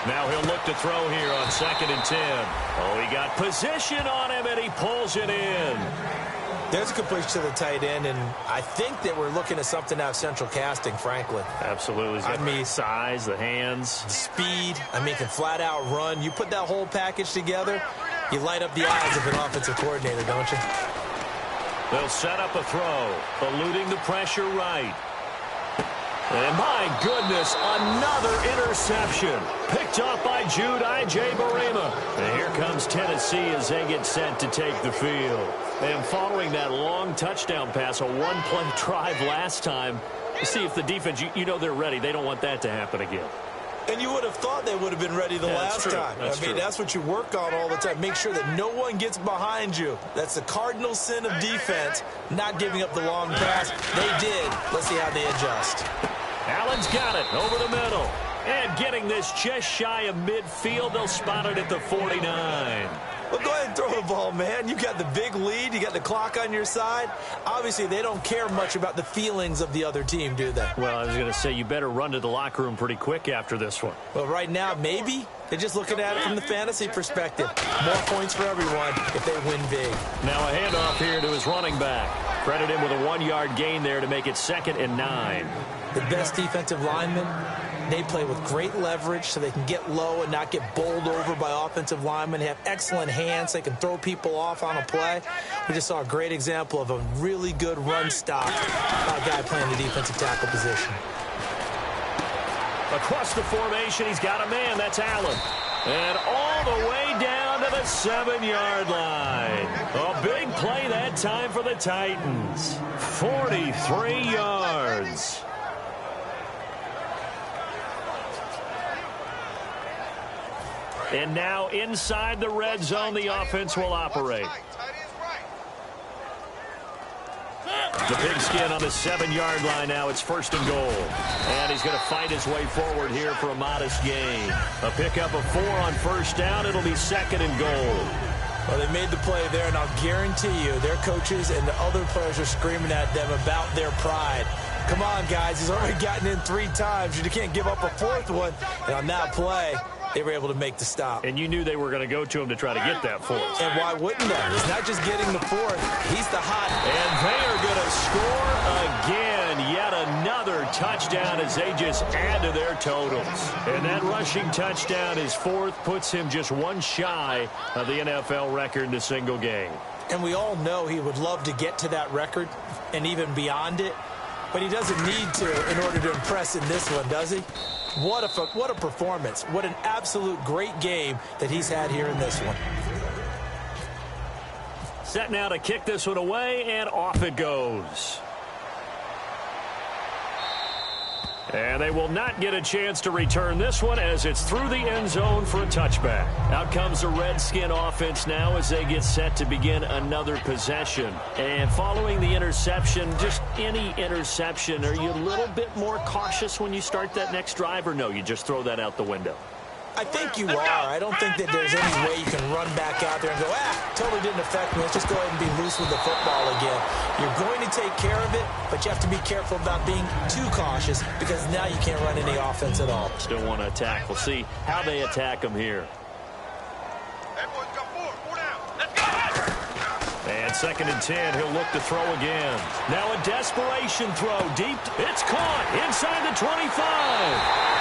Now he'll look to throw here on 2nd and 10. Oh, he got position on him, and he pulls it in. There's a completion to the tight end, and I think that we're looking at something out of central casting, frankly. Absolutely. I mean, size, the hands. The speed. I mean, can flat out run. You put that whole package together, you light up the eyes of an offensive coordinator, don't you? They'll set up a throw, eluding the pressure right. And my goodness, another interception. Picked off by Jude I.J. Barima. And here comes Tennessee as they get set to take the field. And following that long touchdown pass, a one-play drive last time, to see if the defense, you know they're ready. They don't want that to happen again. And you would have thought they would have been ready the last time. That's what you work on all the time. Make sure that no one gets behind you. That's the cardinal sin of defense, not giving up the long pass. They did. Let's see how they adjust. Allen's got it over the middle. And getting this just shy of midfield. They'll spot it at the 49. Well, go ahead and throw the ball, man. You got the big lead. You got the clock on your side. Obviously, they don't care much about the feelings of the other team, do they? Well, I was going to say, you better run to the locker room pretty quick after this one. Well, right now, maybe. They're just looking at it from the fantasy perspective. More points for everyone if they win big. Now a handoff here to his running back. Credit him with a 1-yard gain there to make it 2nd and 9. The best defensive linemen, they play with great leverage so they can get low and not get bowled over by offensive linemen. They have excellent hands. They can throw people off on a play. We just saw a great example of a really good run stop by a guy playing the defensive tackle position. Across the formation, he's got a man. That's Allen. And all the way down to the 7-yard line. A big play that time for the Titans. 43 yards. And now inside the red zone, the offense will operate. The pigskin on the 7-yard line now. It's 1st and goal. And he's going to fight his way forward here for a modest gain. A pickup of 4 on 1st down. It'll be 2nd and goal. Well, they made the play there, and I'll guarantee you their coaches and the other players are screaming at them about their pride. Come on, guys. He's already gotten in 3 times. You can't give up a 4th one. And on that play, they were able to make the stop. And you knew they were going to go to him to try to get that 4th. And why wouldn't they? It's not just getting the 4th. He's the hot. And they are going to score again. Yet another touchdown as they just add to their totals. And that rushing touchdown, his 4th, puts him just 1 shy of the NFL record in a single game. And we all know he would love to get to that record and even beyond it. But he doesn't need to in order to impress in this one, does he? What a performance. What an absolute great game that he's had here in this one. Set now to kick this one away, and off it goes. And they will not get a chance to return this one as it's through the end zone for a touchback. Out comes the Redskin offense now as they get set to begin another possession. And following the interception, just any interception, are you a little bit more cautious when you start that next drive, or no, you just throw that out the window? I think you are. I don't think that there's any way you can run back out there and go, totally didn't affect me. Let's just go ahead and be loose with the football again. You're going to take care of it, but you have to be careful about being too cautious because now you can't run any offense at all. Still want to attack. We'll see how they attack him here. And 2nd and 10, he'll look to throw again. Now a desperation throw deep. It's caught inside the 25.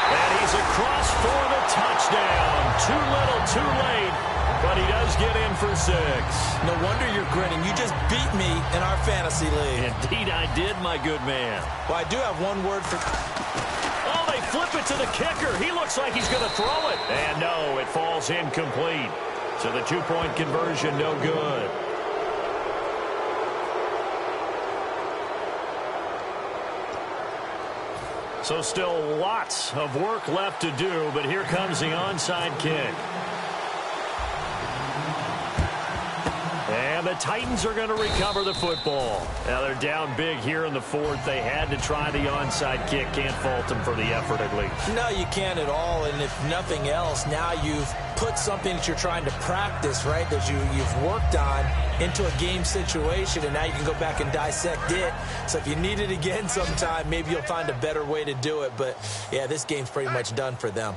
And he's across for the touchdown. Too little, too late. But he does get in for 6. No wonder you're grinning. You just beat me in our fantasy league. Indeed I did, my good man. Well, I do have one word for... Oh, they flip it to the kicker. He looks like he's going to throw it. And no, it falls incomplete. So the 2-point conversion, no good. So still lots of work left to do, but here comes the onside kick. And the Titans are going to recover the football. Now they're down big here in the 4th. They had to try the onside kick. Can't fault them for the effort at least. No, you can't at all. And if nothing else, now you've put something that you're trying to practice, right, that you've worked on into a game situation, and now you can go back and dissect it. So if you need it again sometime, maybe you'll find a better way to do it. But, yeah, this game's pretty much done for them.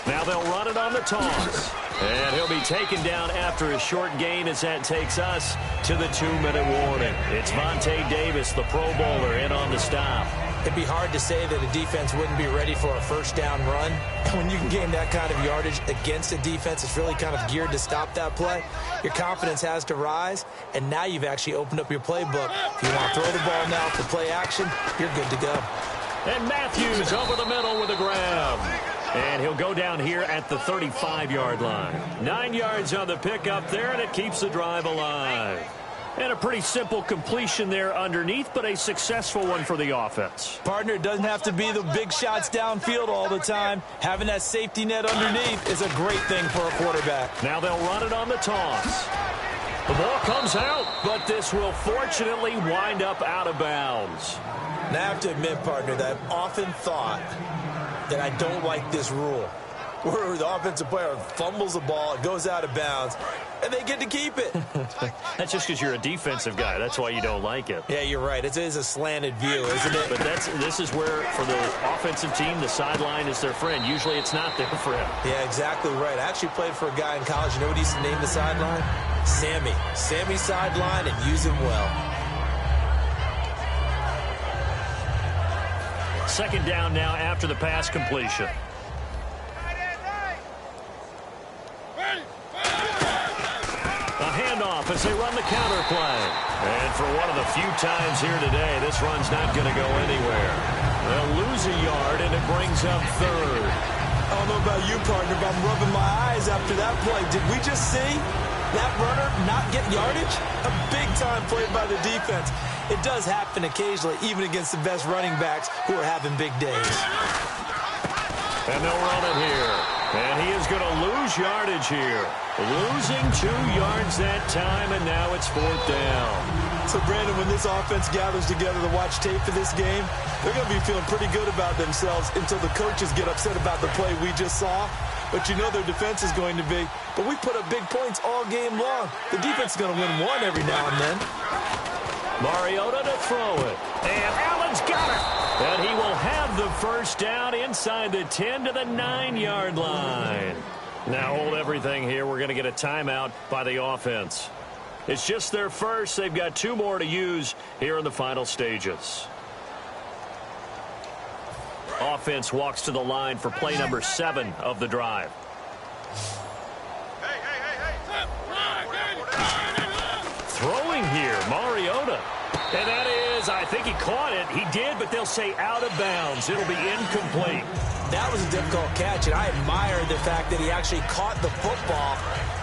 Now they'll run it on the toss. And he'll be taken down after a short gain as that takes us to the 2-minute warning. It's Vontae Davis, the Pro Bowler, in on the stop. It'd be hard to say that a defense wouldn't be ready for a first down run. When you can gain that kind of yardage against a defense that's really kind of geared to stop that play, your confidence has to rise, and now you've actually opened up your playbook. If you want to throw the ball now for play action, you're good to go. And Matthews over the middle with a grab. And he'll go down here at the 35-yard line. 9 yards on the pickup there, and it keeps the drive alive. And a pretty simple completion there underneath, but a successful one for the offense. Partner, it doesn't have to be the big shots downfield all the time. Having that safety net underneath is a great thing for a quarterback. Now they'll run it on the toss. The ball comes out, but this will fortunately wind up out of bounds. Now I have to admit, partner, that I've often thought that I don't like this rule, where the offensive player fumbles the ball, it goes out of bounds, and they get to keep it. That's just because you're a defensive guy. That's why you don't like it. Yeah, you're right. It is a slanted view, isn't it? But this is where, for the offensive team, the sideline is their friend. Usually it's not there for him. Yeah, exactly right. I actually played for a guy in college. You know what he used to name the sideline? Sammy. Sammy sideline, and use him well. 2nd down now after the pass completion. A handoff as they run the counter play. And for one of the few times here today, this run's not going to go anywhere. They'll lose a yard, and it brings up 3rd. I don't know about you, partner, but I'm rubbing my eyes after that play. Did we just see that runner not get yardage? A big-time play by the defense. It does happen occasionally, even against the best running backs who are having big days. And they'll run it here. And he is going to lose yardage here. Losing 2 yards that time, and now it's 4th down. So, Brandon, when this offense gathers together to watch tape for this game, they're going to be feeling pretty good about themselves until the coaches get upset about the play we just saw. But you know their defense is going to be. But we put up big points all game long. The defense is going to win one every now and then. Mariota to throw it. And Allen's got it. And he will have the first down inside the 10 to the 9-yard line. Now hold everything here. We're going to get a timeout by the offense. It's just their first. They've got 2 more to use here in the final stages. Offense walks to the line for play number 7 of the drive. Throwing here, Mariota. And that is, I think he caught it. He did, but they'll say out of bounds. It'll be incomplete. That was a difficult catch, and I admire the fact that he actually caught the football,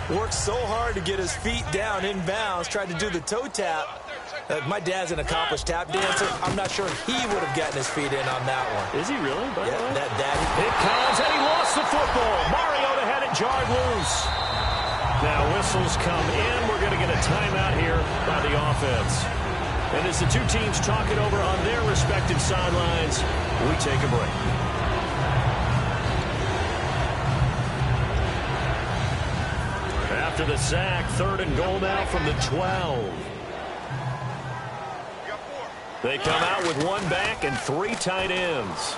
worked so hard to get his feet down in bounds, tried to do the toe tap. My dad's an accomplished tap dancer. I'm not sure he would have gotten his feet in on that one. Is he really? By the way? That daddy. It comes, and he lost the football. Mariota had it jarred loose. Now whistles come in. We're going to get a timeout here by the offense. And as the 2 teams talk it over on their respective sidelines, we take a break. after the sack. 3rd and goal now from the 12. They come out with 1 back and 3 tight ends.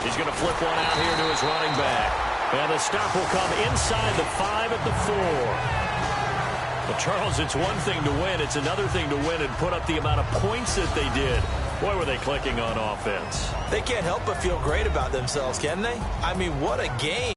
He's going to flip one out here to his running back. And the stop will come inside the 5 at the 4. Well, Charles, it's one thing to win. It's another thing to win and put up the amount of points that they did. Boy, were they clicking on offense. They can't help but feel great about themselves, can they? I mean, what a game.